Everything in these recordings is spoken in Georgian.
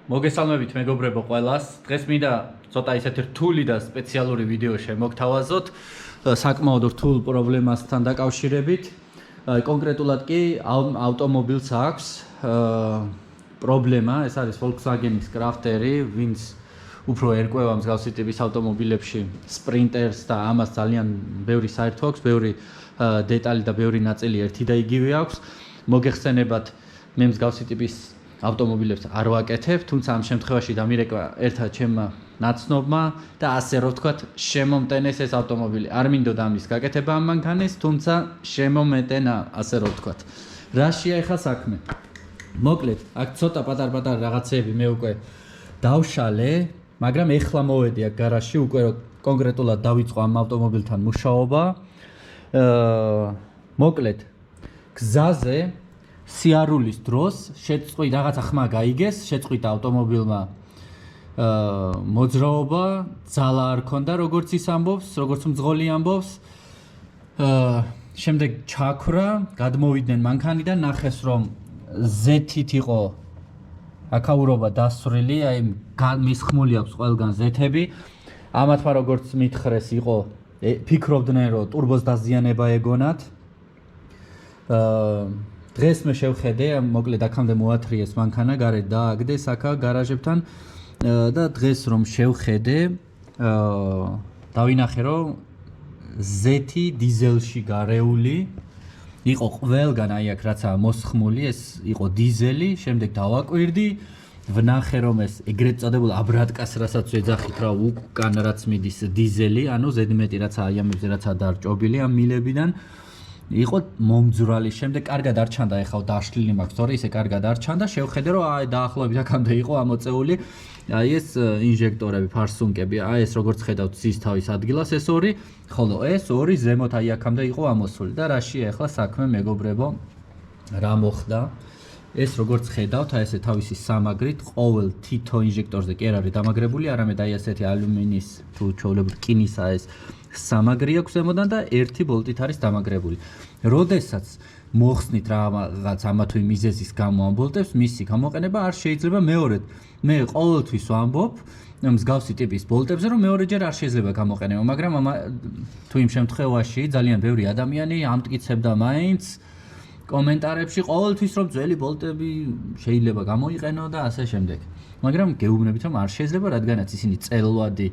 მოგესალმებით მეგობრებო ყველას. დღეს მინდა ცოტა ისეთი რთული და სპეციალური ვიდეო შემოგთავაზოთ საკმაოდ რთულ პრობლემასთან დაკავშირებით. კონკრეტულად კი ავტომობილს აქვს პრობლემა, ეს არის Volkswagen-ის კრაფტერი, ვინც უფრო ერკვევა მსგავსი ტიპის ავტომობილებში Sprinters და ამას ძალიან ბევრი საერთო აქვს, ბევრი დეტალი და ბევრი ნაწილი ერთი და იგივე აქვს. მოგეხსენებათ, მე მსგავსი ტიპის ავტომობილებს არ ვაკეთებ, თუმცა ამ შემთხვევაში დამირეკვა ერთად ჩემმა ნაცნობმა და ასე რომ ვთქვათ, შემომტენეს ეს ავტომობილი. არ მინდოდა ამის გაკეთება ამ მანქანის, თუმცა შემომეტენა, ასე რომ ვთქვათ. რაშია ახლა საქმე? მოკლედ, აქ ცოტა პატარ-პატარ რაღაცები მე უკვე დავშალე, მაგრამ ეხლა მოვედი აქ გარაჟში, უკვე კონკრეტულად დავიწყო ამ ავტომობილთან მუშაობა. მოკლედ, გზაზე სიარულის დროს შეწყვიტ რაღაცა ხმა გაიგეს, შეწყვიტა ავტომობილმა მოძრაობა, ძალა არ ქონდა, როგორც ის ამბობს, როგორც მძღოლი ამბობს. შემდეგ ჩაქვრა, გადმოვიდნენ მანქანიდან, ნახეს რომ ზეთით იყო აკაურობა დასრული, აი მისხმული აქვს ყველგან ზეთები. ამათმა როგორც მითხრეს, იყო ფიქრობდნენ რომ ტურბოს დაზიანება ეგონათ. დღეს მე შევხედე, მოკლედ აქამდე მოათრიეს მანქანა, გარეთ დააგდეს აქა გარაჟებთან და დღეს რომ შევხედე, დავინახე რომ ზეთი დიზელში გარეული იყო ყველგან, აი აქ რაცა მოსხმული, ეს იყო დიზელი, შემდეგ დავაკვირდი, ვნახე რომ ეს ეგრეთ წოდებულ აბრატკას რასაც ეძახით რა, უკან რაც მიდის დიზელი, ანუ ზედმეტი რაცა აი ამებზე რაცა დარჭობილი ამ მილებიდან იყო მომძვრალი. შემდეგ კარგად არ ჩანდა, ეხლა დაშლილი მაქვს, თორე ისე კარგად არ ჩანდა, შევხედე რომ აი დაახლოებით აქამდე იყო ამოწეული აი ეს ინჟექტორები, ფარსუნკები, აი ეს როგორც ხედავთ ზის თავის ადგილას ეს ორი, ხოლო ეს ორი ზემოთ აი აქამდე იყო ამოსული და რაშია ახლა საქმე მეგობრებო? რა მოხდა? ეს როგორც ხედავთ, აი ესე თავისი სამაგრით, ყოველ თითო ინჟექტორზე კი არ არის დამაგრებული, არამედ აი ესეთი ალუმინის თუ ჩვეულებრივ რკინისა ეს სამაგრი აქვს ზემოდან და ერთი ბოლტით არის დამაგრებული. როდესაც მოხსნით რაღაც ამა თუ იმ მიზეზის გამო ამ ბოლტებს, მისი გამოყენება არ შეიძლება მეორედ. მე ყოველთვის ვამბობ მსგავსი ტიპის ბოლტებზე, რომ მეორეჯერ არ შეიძლება გამოყენება, მაგრამ თუ იმ შემთხვევაში ძალიან ბევრი ადამიანი ამტკიცებდა მაინც კომენტარებში ყოველთვის რომ ძველი ბოლტები შეიძლება გამოიყენო და ასე შემდეგ. მაგრამ გეუბნებით რომ არ შეიძლება, რადგანაც ისინი წელვადი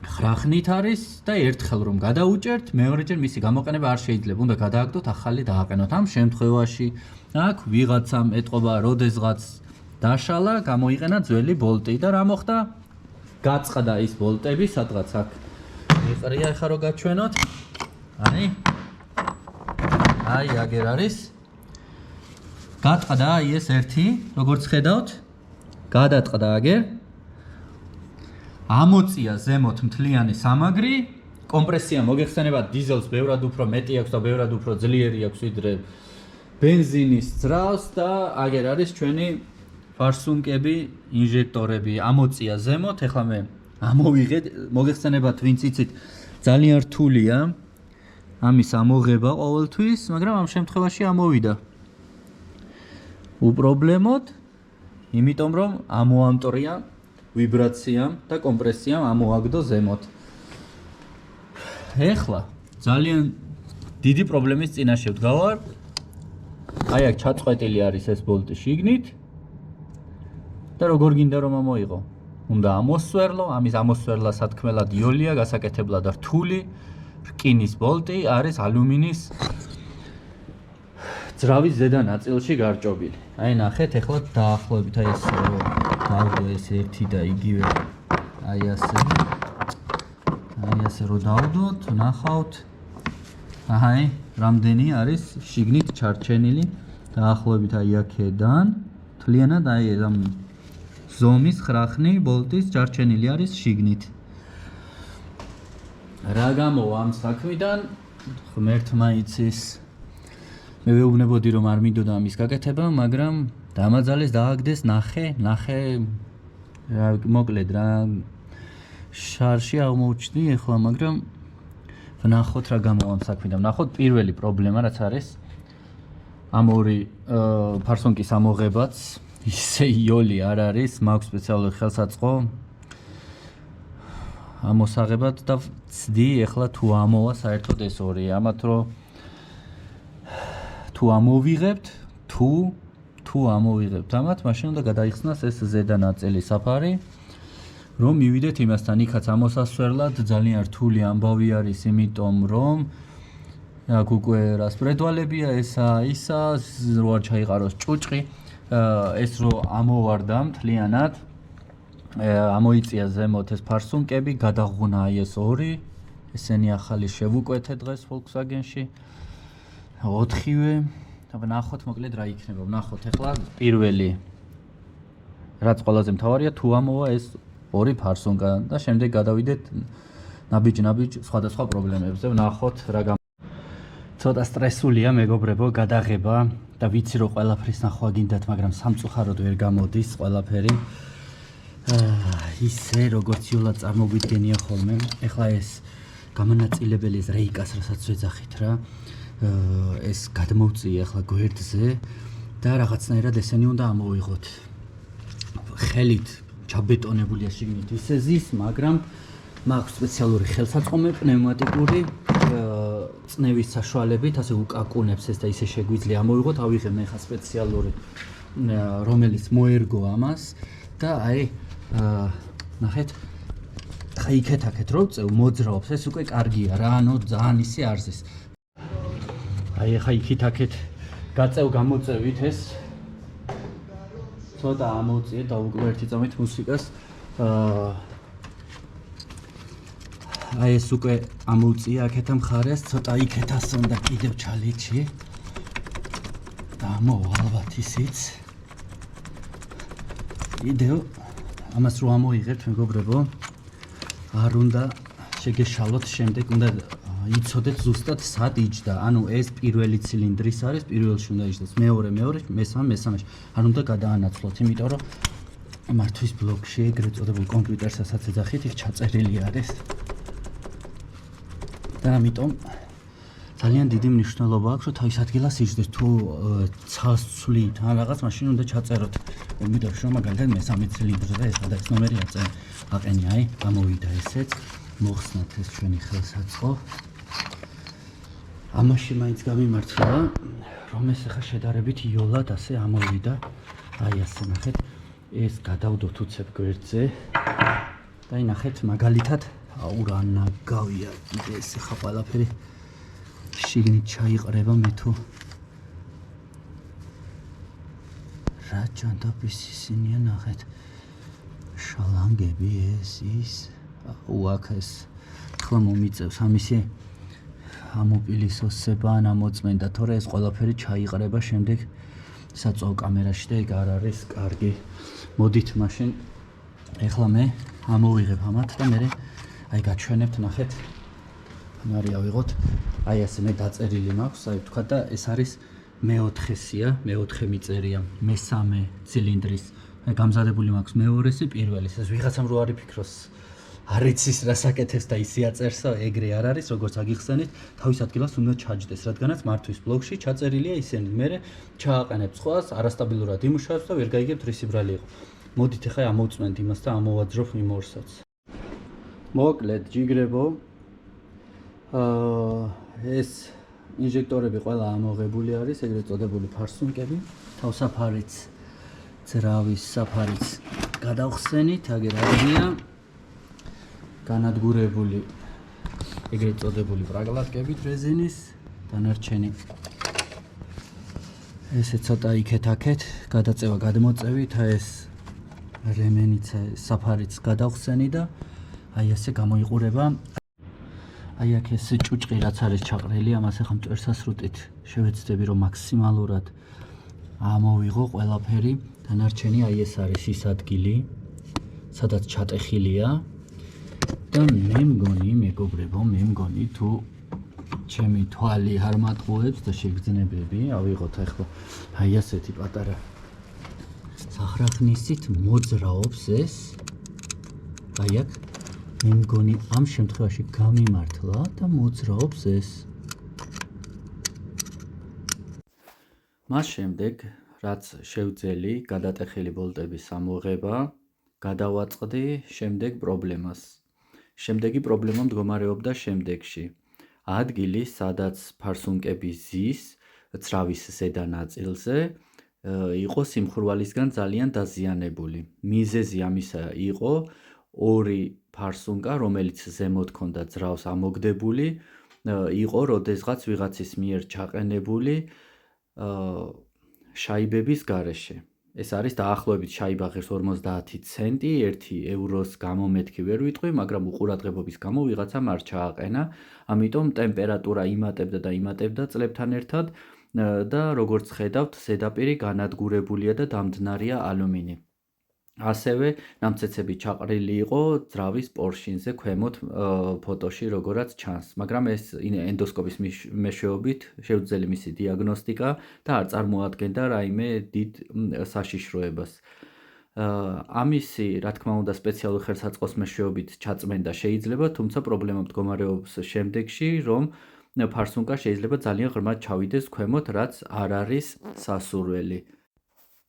ხრახნით არის და ერთხელ რომ გადაუჭერთ, მეორეჯერ მისი გამოყენება არ შეიძლება. უნდა გადააგდოთ, ახალი დააყენოთ. ამ შემთხვევაში აქ ვიღაცამ ეტყობა, როდესღაც დაშალა, გამოიყენა ძველი ბოლტი და რა მოხდა? გაწყდა ის ბოლტები, სადღაც აქ იყრია, ახლა რო გაჩვენოთ. აი აგერ არის. გაწყდა აი ეს ერთი, როგორც ხედავთ, გადაწყდა აგერ. ამოწია ზემოთ მთლიანი სამაგრი, კომპრესია მოგეხსენებათ, დიზელს ბევრად უფრო მეტი აქვს და ბევრად უფრო ძლიერი აქვს ვიდრე ბენზინის ძრავს და აგერ არის ჩვენი ფარსუნკები, ინჟექტორები, ამოწია ზემოთ. ეხლა მე ამოვიღეთ, მოგეხსენებათ, ვინც იცით, ძალიან რთულია ამის ამოღება ყოველთვის, მაგრამ ამ შემთხვევაში ამოვიდა უპრობლემოდ, იმიტომ რომ ამოამტრია ვიბრაციამ და კომპრესიამ ამოაგდო ზემოთ. ეხლა ძალიან დიდი პრობლემის წინაშე ვდგავარ. აი აქ ჩაწყვეტილი არის ეს ბოლტი შიგნით და როგორ გინდა რომ ამოიღო? უნდა ამოსვერლო, ამის ამოსვერლა სათქმელად იოლია, გასაკეთებლად რთული. რკინის ბოლტი არის ალუმინის ძრავის ზედა ნაწილში გარჭობილი. აი ნახეთ, ეხლა დაახლოებით აი ეს დავდო ეს ერთი და იგივე აი ასე რომ დავდოთ, ნახავთ. აი, რამდენი არის შიგნით ჩარჩენილი, დაახლოებით აი აქედან, მთლიანად აი ამ ზომის ხრახნი ბოლტის ჩარჩენილი არის შიგნით. რა გამოვა ამ საქმიდან? ღმერთმა იცის. მე ვეუბნებოდი რომ არ მინდოდა ამის გაკეთება, მაგრამ დამაძალეს დააგდეს, ნახე, მოკლედ რა შარში აღმოჩნდი ახლა, მაგრამ ვნახოთ რა გამოვა ამ საქმიდან. ვნახოთ პირველი პრობლემა რაც არის ამ ორი ფარსუნკის ამოღებაც ისე იოლი არ არის, მაქვს სპეციალური ხელსაწყო ამოსაღებად და ვცდი ეხლა თუ ამოვა საერთოდ ეს ორი, ამათ რომ თუ ამოვიღებთ, თუ ამოვიღებთ ამათ, მაშინ უნდა გადაიხსნას ეს ზედა ნაწილი საფარი, რომ მივიდეთ იმასთან, იქაც ამოსასვლელად ძალიან რთული ამბავი არის, იმიტომ რომ აქ უკვე რასპრედვალებია, ისა, რო არ ჩაიყაროს ჭუჭყი, ეს რო ამოვარდა მთლიანად, ამოიწია ზემოთ ეს ფარსუნკები, გადაღუნა აი ეს ორი, ესენი ახალი შევუკვეთე დღეს Volkswagen-ში, 4-ვე, ვნახოთ მოკლედ რა იქნება, ვნახოთ ახლა პირველი, რაც ყველაზე მთავარია, თუ ამოვა ეს ორი ფარსუნკა და შემდეგ გადავიდეთ ნაბიჯ სხვადასხვა პრობლემებზე, ვნახოთ რა ცოტა სტრესულია მეგობრებო, გადაღება და ვიცი რომ ყველაფრის ნახვა გინდათ, მაგრამ სამწუხაროდ ვერ გამოდის ყველაფერი. ისე როგორც იოლად წარმოგვიდგენია ხოლმე, ეხლა ეს გამანაწილებელი ეს რეიკას რასაც ვეძახით რა, ეს გადმოვწიე ახლა გვერდზე და რაღაცნაირად ესენი უნდა ამოვიღოთ. ხელით ჩაბეტონებულია შიგნით ისე ზის, მაგრამ მაქვს სპეციალური ხელსაწყომი პნევმატიკური წნევის საშუალებით, ასე უკაკუნებს ეს და ისე შეგვიძლია ამოვიღოთ, ავიღებ მე ხა სპეციალური რომელიც მოერგო ამას და აი ნახეთ, ხა იქეთ რო წევ მოძრაობს, ეს უკვე კარგია რა, ანუ ძალიან ისე არზეს. აი ხა იქით გაწევ გამოწევით ეს ცოტა ამოვწიე და უკვე ერთი წამით მუსიკას აი ეს უკვე ამოვწია აქეთ მხარეს, ცოტა იქეთას უნდა კიდევ ჩალიჩი და ამოვალბათ ისიც კიდევ ამას რო ამოიღებთ მეგობრებო, არ უნდა შეგეშალოთ, შემდეგ უნდა იცოდეთ ზუსტად სად იჯდა, ანუ ეს პირველი ცილინდრის არის, პირველში უნდა იჯდეს, მეორე, მესამეში არ უნდა გადაანაცვლოთ, იმიტომ რომ მართვის ბლოკში ეგრეთ წოდებულ კომპიუტერსაც ეძახით, იქ ჩაწერილი არის და ამიტომ ძალიან დიდი მნიშვნელობა აქვს, რომ თავის ადგილას იჯდეს, თუ ცალს ცვლით ან რაღაც, მაშინ უნდა ჩაწეროთ კომპიუტერში, რომ მაგალითად მესამე ცილინდრზე და ეს გადაეც ნომერი აყენია, აი, გამოვიდა ესეც, მოხსნათ ეს ჩვენი ხელსაწყო. ამაში მაინც გამიმართლა, რომ ეს ახლა შედარებით იოლად ასე ამოვიდა, აი ასე ნახეთ, ეს გადავდოთ უცებ გვერდზე და აი ნახეთ მაგალითად აურა ნაგავია, ეს ახლა ყველაფერი შიგნით ჩაიყრება, მე თუ რა ჯანდაბის ისინია, ნახეთ შალანგები ის უაქ ეს ხლა მომიწევს ამისი ამოპილისოსება ან ამოწმენდა, თორე ეს ყველაფერი ჩაიყრება შემდეგ საწვავ კამერაში და ეგ არ არის კარგი. მოდით მაშინ ეხლა მე ამოვიღებ ამათ და მე აი გაჩვენებთ, ნახეთ მარი ავიღოთ, აი ასე მე დაწერილი მაქვს, აი თქვა და ეს არის მე-4-სია, მე-4 მიწერია, მესამე ცილინდრის, აი გამზადებული მაქვს მეორესი, პირველის, ეს ვიღაცამ რო არ იფიქროს, არ იცის რა საკეთებს და ისე აწერსო, ეგრე არ არის, როგორც აგიხსენით, თავის ადგილას უნდა ჩაჯდეს, რადგანაც მართვის ბლოკში ჩაწერილია ისენი, მე ჩააყენებ სხვას, არასტაბილურად იმუშავებს და ვერ გაიგებთ რის ბრალი იყო. მოდით ახლა ამოვწმენთ იმას და ამოვაძრობ იმ ორსაც. მოკლედ, ჯიგრებო, ეს ინჟექტორები ყველა ამოღებული არის, ეგრეთ წოდებული ფარსუნკები, თავსაფარიც, ძრავის საფარიც გადავხსენით, აგერ არია განადგურებული ეგრეთ წოდებული პრაგლატკებით რეზინის, დანარჩენი ესე ცოტა იქეთ-აქეთ გადაწევა გადმოწევით, ეს რემენიც საფარიც გადავხსენი და აი ასე გამოიყურება. აი აქ ეს ჭუჭყი რაც არის ჩაყრილი, ამას ახლა მტვერსასრუტით შევეცდები რომ მაქსიმალურად ამოვიღო ყველაფერი, დანარჩენი აი ეს არის ის ადგილი, სადაც ჩატეხილია და მე მგონი მეგობრებო, თუ ჩემი თვალი არ მატყუებს და შეგრძნებები, ავიღოთ ახლა აი ასეთი პატარა სახრახნისით მოძრაობს ეს, აი აქ მე მგონი ამ შემთხვევაში გამიმართლა და მოძრაობს ეს. მას შემდეგ რაც შევძელი გადატეხილი ვოლტების ამოღება, გადავაწყდი შემდეგ პრობლემას. შემდეგი პრობლემა მდგომარეობდა შემდეგში. ადგილი, სადაც ფარსუნკები ზის ძრავის ზედა ნაწილზე, იყო სიმხურვალისგან ძალიან დაზიანებული. მიზეზი ამისა იყო ორი ფარსუნკა, რომელიც ზემოთ ჰქონდა ძრავს ამოგდებული, იყო როდესღაც ვიღაცის მიერ ჩაყენებული შაიბების გარეშე. ეს არის დაახლოებით შაიბა ღირს 50 ცენტი, 1 ევროს გამო მეთქი ვერ ვიტყვი, მაგრამ უყურადღებობის გამო ვიღაცამ არ ჩააყენა, ამიტომ ტემპერატურა იმატებდა და იმატებდა წლებთან ერთად და როგორც ხედავთ, ზედაპირი განადგურებულია და დამდნარია ალუმინი. ასევე ნამცეცები ჩაყრილი იყო ძრავის პორშინზე ქვემოთ ფოტოში როგორაც ჩანს, მაგრამ ეს ენდოსკოპის მეშვეობით შევძელი მისი დიაგნოსტიკა და არ წარმოადგენდა რაიმე დიდ საშიშროებას. ამისი, რა თქმა უნდა, სპეციალური ხელსაწყოს მეშვეობით ჩაწმენდა შეიძლება, თუმცა პრობლემა მდგომარეობს შემდეგში, რომ ფარსუნკა შეიძლება ძალიან ღრმად ჩავიდეს ქვემოთ, რაც არ არის სასურველი.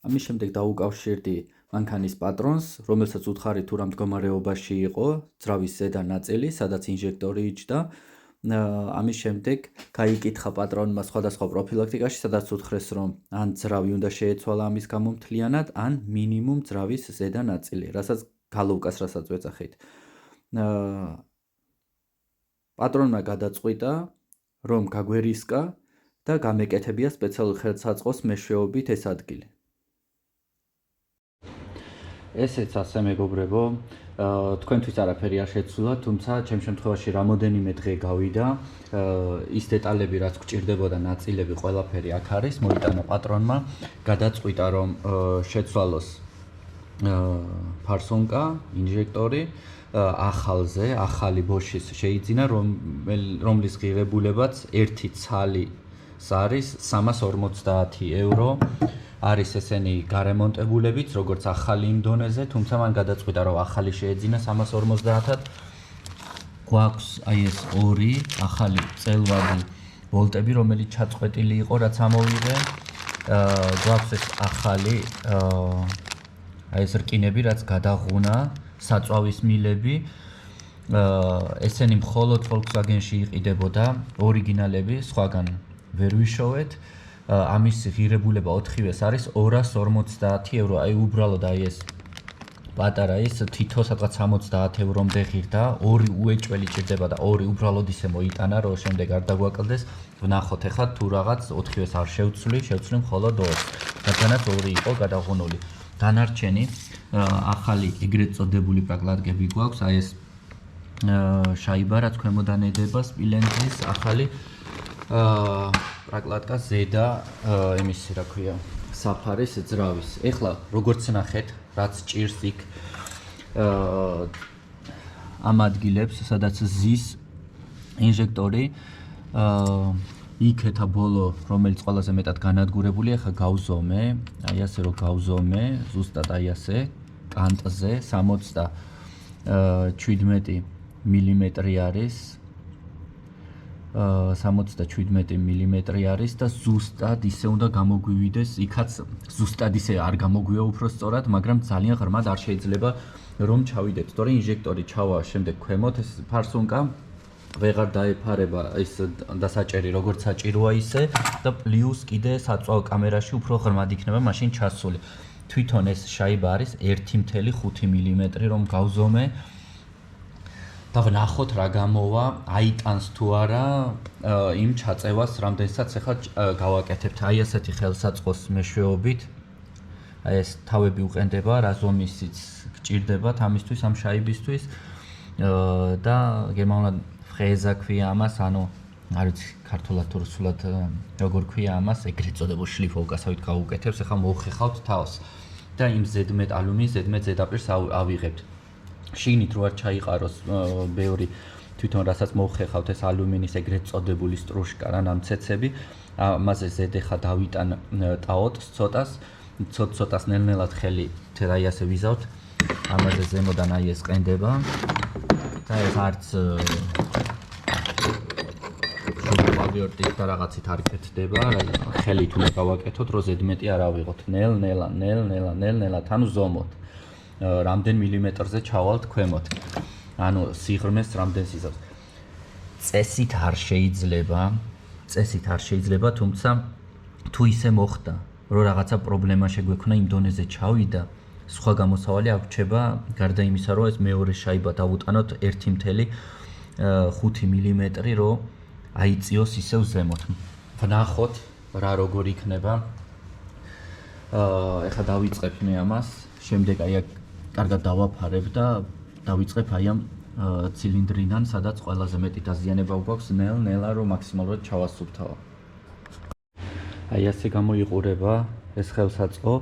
ამის შემდეგ დაუკავშირდი მანქანის პატრონს, რომელსაც უთხარი თუ რა მდგომარეობაში იყო ძრავის ზედა ნაწილი, სადაც ინჟექტორი იჯდა. ამის შემდეგ გაიკითხა პატრონმა სხვადასხვა პროფილაქტიკაში, სადაც უთხრეს, რომ ან ძრავი უნდა შეეცვალა ამის გამო მთლიანად, ან მინიმუმ ძრავის ზედა ნაწილი, რასაც გალოვკას რასაც ვეძახით. პატრონმა გადაწყვიტა, რომ გაგვერისკა და გამეკეთებია სპეციალური ხელსაწყოს მეშვეობით ეს ადგილი. ესეც ასე მეგობრებო, თქვენთვის არაფერი არ შეცვლა, თუმცა ჩემ შემთხვევაში რამოდენიმე დღე გავიდა, ის დეტალები რაც გვჭირდებოდა ნაწილები ყველაფერი აქ არის, მოიტანა პატრონმა, გადაწყვიტა რომ შეცვალოს ფარსუნკა, ინჟექტორი ახალზე, ახალი ბოშის შეიძინა, რომლის ღირებულებაც ერთი ცალის არის 350 euро. არის ესენი გარემონტებულებიც, როგორც ახალი იმ დონეზე, თუმცა მან გადაწყვიტა, რომ ახალი შეეძინა 350-ად. გვაქვს აი ეს ორი ახალი წელვადი ვოლტები, რომელიც ჩაწყვეტილი იყო, რაც ამოვიღე. გვაქვს ეს ახალი აი ეს რკინები, რაც გადაღუნა, საწვავის მილები. ესენი მხოლოდ Volkswagen-ში იყიდებოდა, ორიგინალები, სხვაგან ვერ ვიშოვეთ. ამის ღირებულება 4-ვეს არის 250 euro, აი უბრალოდ აი ეს პატარა ის თითო სადღაც 60 ევრომდე ღირდა, ორი უეჭველი ჭირდება და ორი უბრალოდ ისე მოიტანა, რომ შემდეგ არ დაგვაკლდეს. ვნახოთ ახლა თუ რაღაც 4-ვეს არ შევცვლი მხოლოდ 2-ს. რადგანაც ორი იყო გადაღუნული. დანარჩენი ახალი ეგრეთ წოდებული პრაკლატკები გვაქვს, აი ეს შაიბა რაც ქვემოდან ედება სპილენძის ახალი პრაკლატკა ზედა იმის რა ქვია საფარის ძრავის. ეხლა როგორც ნახეთ, რაც ჭირს იქ ამ ადგილებს, სადაც ზის ინჟექტორი, იქეთა ბოლო, რომელიც ყველაზე მეტად განადგურებულია, ახლა გავზომე, აი ასე რომ გავზომე, ზუსტად აი ასე, კანტზე 77 მილიმეტრი არის. 77 მილიმეტრი არის და ზუსტად ისე უნდა გამოგვივიდეს, იქაც ზუსტად ისე არ გამოგვია უფრო სწორად, მაგრამ ძალიან ღრმად არ შეიძლება რომ ჩავიდეთ. თორე ინჟექტორი ჩავა შემდეგ ქვემოთ, ეს ფარსუნკა ვეღარ დაეფარება ის დასაჭერი როგორც საჭიროა ისე და პლუს კიდე საწვავ კამერაში უფრო ღრმად იქნება მაშინ ჩასული. თვითონ ეს შაიბა არის 1.5 მილიმეტრი რომ გავზომე. და ვნახოთ რა გამოვა, აიტანს თუ არა იმ ჩაწევას, რამდენსაც ახლა გავაკეთებთ. აი ასეთი ხელსაწყოს მეშვეობით. აი ეს თავები უყენდება, რა ზომისიც გჭირდებათ ამისთვის, ამ შაიბისთვის. და გერმანულად ფრეზა ქვია ამას, ანუ არ ვიცი ქართულად თუ რუსულად როგორ ქვია ამას, ეგრეთ წოდებულ შლიფოვკასავით გავუკეთებს, ახლა მოვხეხავთ თავს და იმ ზედმეტ ალუმინს, ზედმეტ ზედაპირს ავიღებთ. შიგნით რო არ ჩაიყაროს ბევრი თვითონ რასაც მოვხეხავთ ეს ალუმინის ეგრეთ წოდებული სტრუშკა რა ნამცეცები, ამაზე ზედეხა დავიტან ტაოტს ცოტას ნელ-ნელად ხელი აი ასე ვიზავთ, ამაზე ზემოდან აი ეს ყენდება და ეს არც ავიორტი და რაღაცით არ იქეთდება, ხელით უნდა გავაკეთოთ, რომ ზედმეტი არ ავიღოთ. ნელ-ნელა, ანუ ზომოთ. რამდენ მილიმეტრზე ჩავალთ ქვემოთ. ანუ სიღრმეს რამდენ სიზავს. წესით არ შეიძლება, თუმცა თუ ისე მოხდა, რომ რაღაცა პრობლემა შეგვექნა იმ დონეზე ჩავიდა, სხვა გამოსავალი აღრჩება გარდა იმისა, რომ ეს მეორე შაიბა დავუტანოთ 1.5 მილიმეტრი, რომ აიწიოს ისევ ზემოთ. ვნახოთ რა როგორ იქნება. ეხლა დავიწყებ მე ამას, შემდეგ აი აქ კარგად დავაფარებ და დავიწყებ აი ამ ცილინდრიდან, სადაც ყველაზე მეტი დაზიანება გვაქვს, ნელ-ნელა რომ მაქსიმალურად ჩავასუფთავო. აი ასე გამოიყურება ეს ხელსაწყო,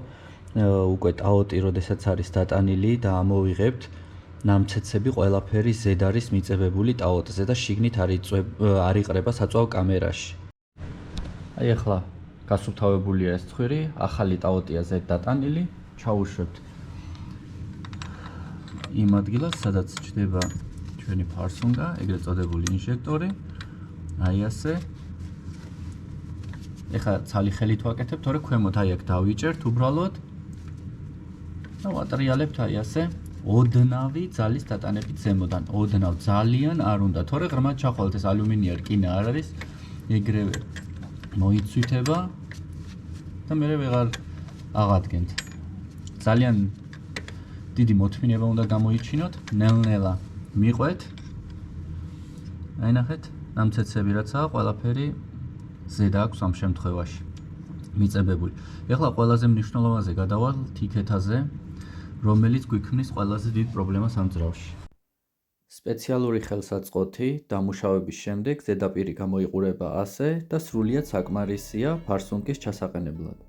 უკვე ტაოტი როდესაც არის დატანილი და ამოვიღებთ, ნამცეცები ყველაფერი ზედ არის მიწებებული ტაოტზე და შიგნით არ იყრება საწვავ კამერაში. აი ახლა გასუფთავებულია ეს ცხვირი, ახალი ტაოტია ზედ დატანილი, ჩაუშვებთ იმ ადგილას, სადაც ჩდება ჩვენი ფარსუნგა, ეგრეთ წოდებული ინჟექტორი. აი ასე. ეხლა ცალი ხელით ვაკეთებ, თორე ქვემოთ აი აქ დავიჭერთ უბრალოდ და ვატრიალებთ აი ასე. ოდნავი ძალის დატანებით ზემოდან. ოდნავ ძალიან არ უნდა, თორე ღრმად ჩახვალთ, ეს ალუმინია რკინა არ არის, ეგრევე მოიცვითება და მე ვეღარ აღადგენთ. ძალიან დიდი მოთმინება უნდა გამოიჩინოთ, ნელ-ნელა მიყვეთ. აი ნახეთ, ნამცეცები რაცაა, ყველაფერი ზედ აქვს ამ შემთხვევაში მიწებებული. ეხლა ყველაზე მნიშვნელოვანზე გადავალ თიქეთაზე, რომელიც გვიქმნის ყველაზე დიდ პრობლემას ამ ძრავში. სპეციალური ხელსაწყოთი დამუშავების შემდეგ ზედაპირი გამოიყურება ასე და სრულიად საკმარისია ფარსუნგის ჩასაყენებლად.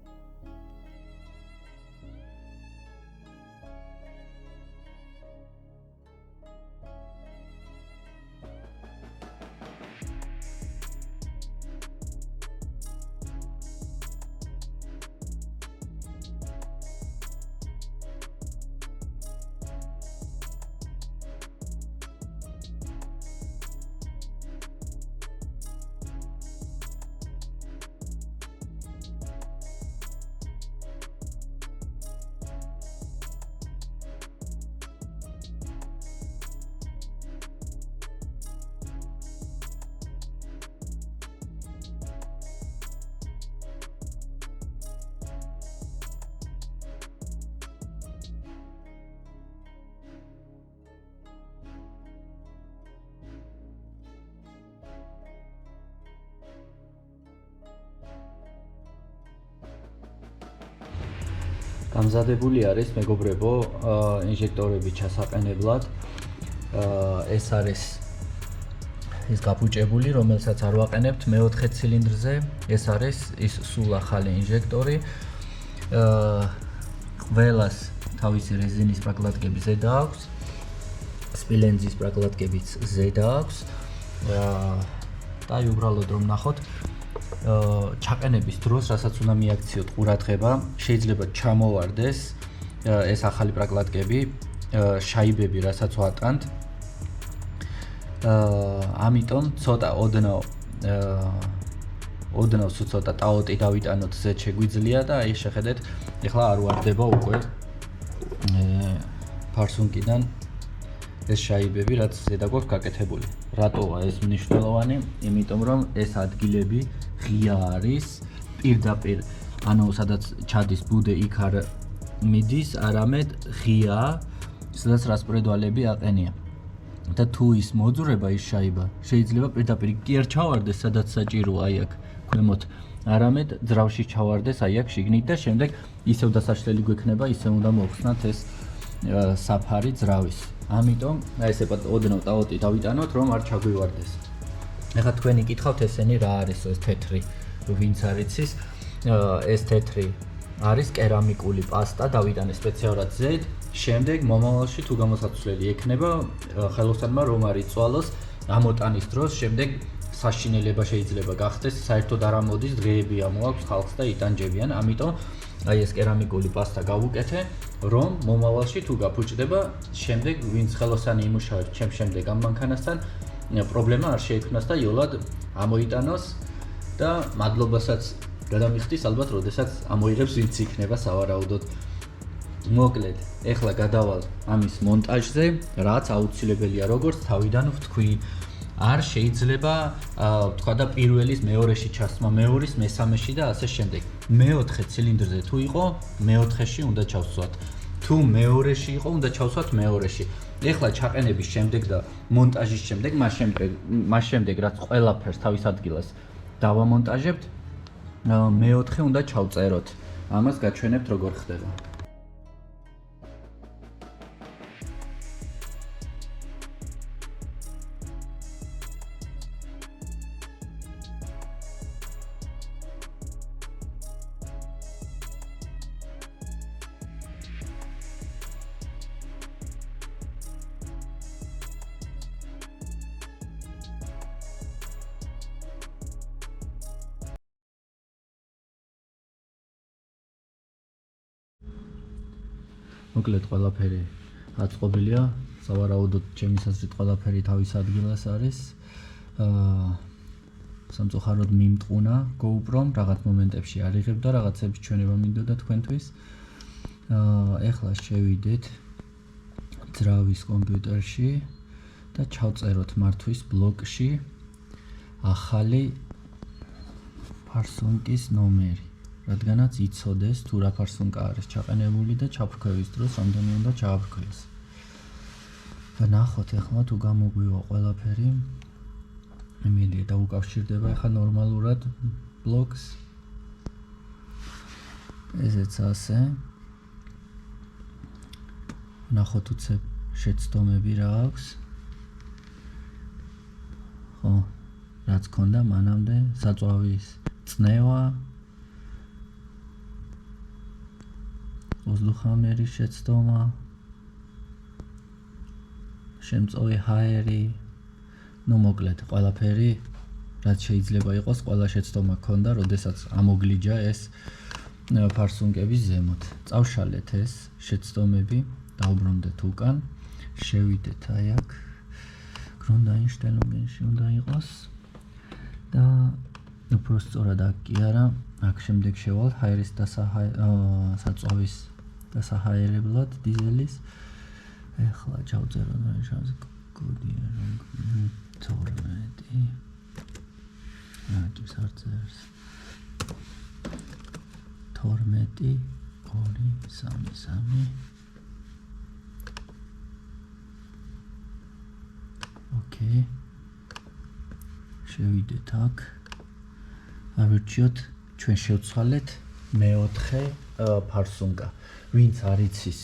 გამზადებული არის მეგობრებო ინჟექტორები ჩასაყენებლად. ეს არის ის გაფუჭებული, რომელსაც არ ვაყენებთ მეოთხე ცილინდრზე. ეს არის ის სულ ახალი ინჟექტორი. ყველას თავისი რეზინის პრაკლატკები ზედა აქვს. სპილენძის პრაკლატკებიც ზედა აქვს. და უბრალოდ რომ ნახოთ ჩაყენების დროს, რასაც უნდა მიაქციოთ ყურადღება, შეიძლება ჩამოვარდეს ეს ახალი პრაკლატკები, შაიბები, რასაც ვატანთ. ამიტომ ცოტა ოდნავ ცოტა ტაოტი დავიტანოთ, ზედ შეგვიძლია და აი შეხედეთ, ეხლა არ ვარდება უკვე ფარსუნგიდან ეს შაიბები, რაც ზედა გვაქვს გაკეთებული. რატოა ეს მნიშვნელოვანი? იმიტომ რომ ეს ადგილები ღია არის, პირდაპირ, ანუ სადაც ჩადის ბუდე, იქ არ მიდის, არამედ ღია, სადაც რასპრედვალები აყენია. და თუ ის მოძვრება ის შაიბა, შეიძლება პირდაპირ კი არ ჩავარდეს, სადაც საჭიროა აი აქ ქვემოთ, არამედ ძრავში ჩავარდეს აი აქ შიგნით და შემდეგ ისევ დასაშლელი გვექნება, ისევ უნდა მოხსნათ ეს საფარი ძრავის. ამიტომ აი ესე ოდნავ ტაოტი დავიტანოთ, რომ არ ჩაგვივარდეს. ეხლა თქვენი კითხავთ ესენი რა არისო ეს თეთრი, ვინც არ იცის, ეს თეთრი არის კერამიკული პასტა, დავიტანე სპეციალურად ზედ, შემდეგ მომავალში თუ გამოსაცვლელი ექნება ხელოსანმა რომ არ იწვალოს ამოტანის დროს, შემდეგ საშინელება შეიძლება გახდეს, საერთოდ არ ამოდის, დღეები ამოაქვს ხალხს და იტანჯებიან, ამიტომ აი ეს კერამიკული პასტა გავუკეთე, რომ მომავალში თუ გაფუჭდება, შემდეგ ვინც ხელოსანი იმუშავებს ჩემ შემდეგ ამ მანქანასთან, პრობლემა არ შეექმნას და იოლად ამოიტანოს და მადლობასაც გადამიხდის ალბათ, როდესაც ამოიღებს ვინც იქნება სავარაუდოდ. მოკლედ, ეხლა გადავალ ამის მონტაჟზე, რაც აუცილებელია, როგორც თავიდან ვთქვი. არ შეიძლება თქვა და პირველის მეორეში ჩასმა, მეორის მესამეში და ასე შემდეგ. მეოთხე ცილინდრზე თუ იყო, მეოთხეში უნდა ჩავსვათ. თუ მეორეში იყო, უნდა ჩავსვათ მეორეში. ეხლა ჩაყენების შემდეგ და მონტაჟის შემდეგ, მას შემდეგ რაც ყველაფერს თავის ადგილას დავამონტაჟებთ, მეოთხე უნდა ჩავწეროთ. ამას გაჩვენებთ როგორ ხდება. მოკლედ ყველაფერი აწყობილია, სავარაუდოდ ჩემი აზრით ყველაფერი თავის ადგილას არის. სამწუხაროდ მიმტყუნა GoPro-მ, რაღაც მომენტებში არ იღებდა, რაღაცების ჩვენება მინდოდა თქვენთვის. ეხლა შევიდეთ ძრავის კომპიუტერში და ჩავწეროთ მართვის ბლოკში ახალი ფარსუნკის ნომერი. რადგანაც იცოდეს თუ რა ფარსუნკა არის ჩაყენებული და ჩაფრქვევის დროს რამდენი უნდა ჩააფრქვეს. და ნახოთ ეხლა თუ გამოგვივა ყველაფერი. იმედია დაუკავშირდება ეხლა ნორმალურად ბლოკს. ესეც ასე. ნახოთ უცებ შეცდომები რა აქვს. ხო, რაც ქონდა მანამდე საწვავის წნევა. ოზლუხამერის შეცდომა, შემწოვი ჰაერი, ну მოკლედ ყველაფერი რაც შეიძლება იყოს, ყველა შეცდომა ქონდა, როდესაც ამოგლიჯა ეს ფარსუნკების ზემოთ. წავშალეთ ეს შეცდომები, დავბრუნდეთ უკან, შევიდეთ აი აქ, Grundeinstellungen-ში უნდა იყოს და უფრო სწორად აქ კი არა, აქ შემდეგ შევალ ჰაერის საწვავის დასაჰაერებლად დიზელის. ეხლა ჩავწეროთ შანსი კოდია რომ 12. აჭის არცერს 12 2 3 3. ოკეი. შევიდეთ აქ. ავირჩიოთ ჩვენ შევცვალეთ მეოთხე ფარსუნკა. ვინც არ იცის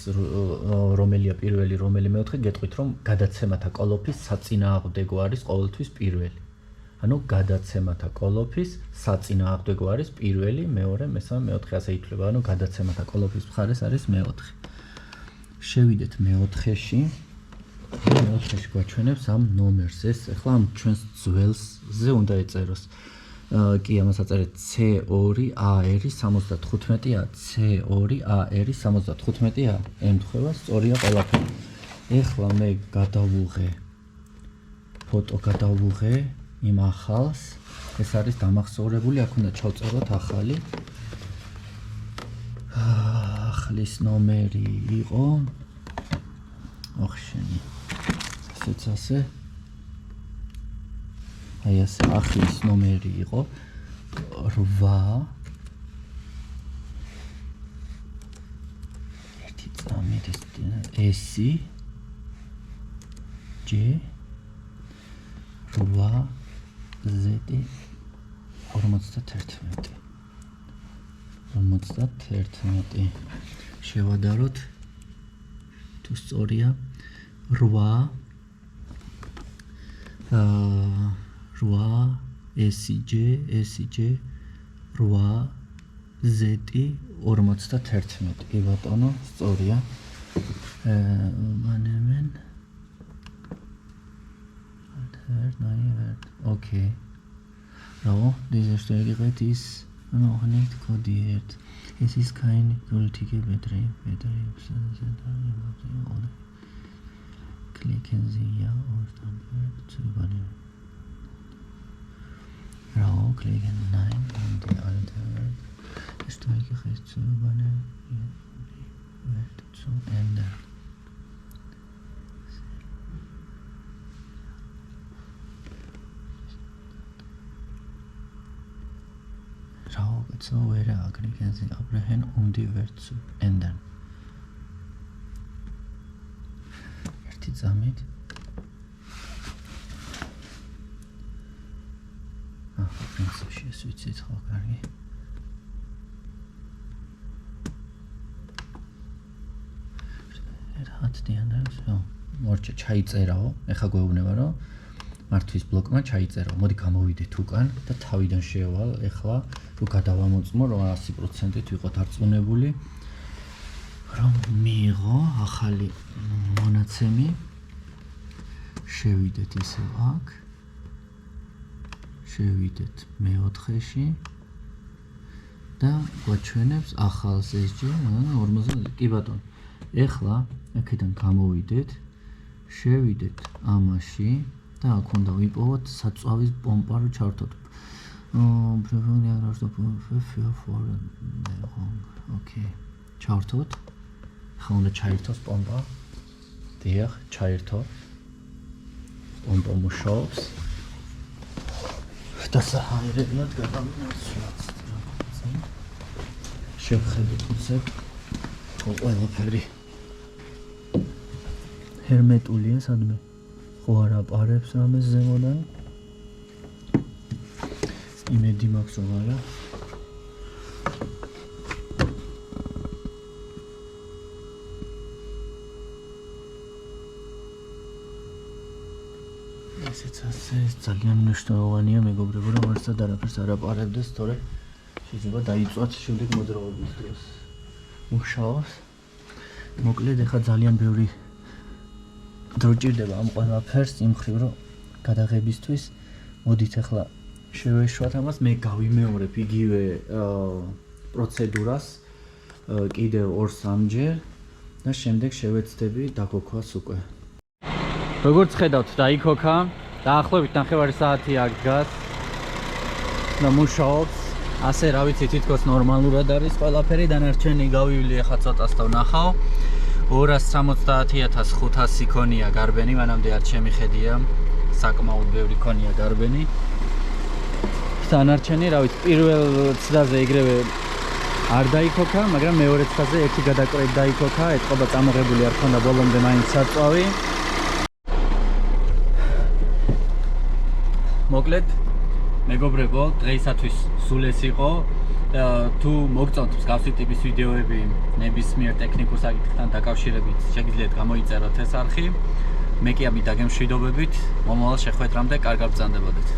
რომელია პირველი, რომელი მეოთხე, გეტყვით რომ გადაცემათა კოლოფის საწინააღმდეგო არის ყოველთვის პირველი. ანუ გადაცემათა კოლოფის საწინააღმდეგო არის პირველი, მეორე, მესამე, მეოთხე ასე ითვლება. ანუ გადაცემათა კოლოფის მხარეს არის მეოთხე. შევიდეთ მეოთხეში. მეოთხეში გვაჩვენებს ამ ნომერს. ეს ახლა ამ ჩვენს ძველზე უნდა ეწეროს. კი ამას აწერეთ C2AR 75A, C2AR 75A, ემთხვევა სწორია ყველაფერი. ეხლა მე გადავუღე ფოტო გადავუღე იმ ახალს. ეს არის დამახსოვრებული, აქ უნდა ჩავწეროთ ახალი. ახლის ნომერი იყო ახშენი. ესეც ასე. აი ასე ახლის ნომერი იყო 8. ერთი წამით ეს G 8 Z 51. 51. შევადაროთ თუ სწორია 8 SJ 8 Z 51. კი ბატონო, სწორია. მანემენ Okay. Bravo, diese Stelle ist noch nicht kodiert. Es ist keine gültige Betrieb. Klicken Sie ja, um Standort zu übernehmen. Raw, click and 9 on the alter. Strike rechts zu übernehmen. Welt zu ändern. Raw gezogen werden, klicken Sie abbrechen, die Welt zu ändern. Erti damit. პრინციპში ეს ვიცით ხო კარგი ერთხათ დიანებს მორჩა ჩაიწერაო ეხა გვეუბნება რომ მართვის ბლოკმა ჩაიწერაო მოდი გამოვიდეთ უკან და თავიდან შევალ ეხლა რო გადავამოწმო რომ 100%-ით ვიყოთ არწმუნებული რომ მიიღო ახალი მონაცემი შევიდეთ ისევ აქ შევიდეთ მე-4-ში და გვაჩვენებს ახალს SG 40 კი ბატონო ეხლა აქედან გამოვიდეთ შევიდეთ ამაში და აქ უნდა ვიპოვოთ საწვავის პომპა რო ჩავერთოთ ოკეი ჩავერთოთ ხა უნდა ჩაერთოს პომპა დიახ ჩაერთო პომპა მუშაობს დასაჰაერებლად გადავინაცვლოთ. შევხედოთ უცებ ყველაფერი. ჰერმეტულია სადმე. ხო არ აპარებს ამას ზემოდან. იმედი მაქვს რომ არა. ეს ძალიან მნიშვნელოვანია მეგობრებო რომ არცად არაფერს არ აპარებდეს თორე შეიძლება დაიწვათ შემდეგ მოდროობის დროს მუშაობს მოკლედ ეხა ძალიან ბევრი დრო ჭირდება ამ ყველაფერს იმ მხრივ რომ გადაღებისთვის მოდით ეხლა შევეშვათ ამას მე გავიმეორებ იგივე პროცედურას კიდევ 2-3ჯერ და შემდეგ შევეცდები დაგოქვას უკვე როგორც ხედავთ დაიქოქა დაახლოებით 9 საათი აქ დგას და მუშაობს ასე რა ვიცი თითქოს ნორმალურად არის ყველაფერი დანარჩენი გავივლი ახლა ცოტას და ვნახავ 270,500 იქონია გარბენი მანამდე არ შემიხედია საკმაოდ ბევრი ქონია გარბენი დანარჩენი რა ვიცი პირველ ცდაზე ეგრევე არ დაიქოქა მაგრამ მეორე ცდაზე ერთი გადაკრედ დაიქოქა ეთყობა წამოღებული არ ქონდა ბოლომდე მაინც საწვავი მოკლედ მეგობრებო დღეისათვის სულ ეს იყო თუ მოგწონთ მსგავსი ტიპის ვიდეოები ნებისმიერ ტექნიკურ საკითხთან დაკავშირებით შეგიძლიათ გამოიწეროთ ეს არხი მე კი ამით დაგემშვიდობებით მომავალ შეხვედრამდე კარგად ბრძანდებოდეთ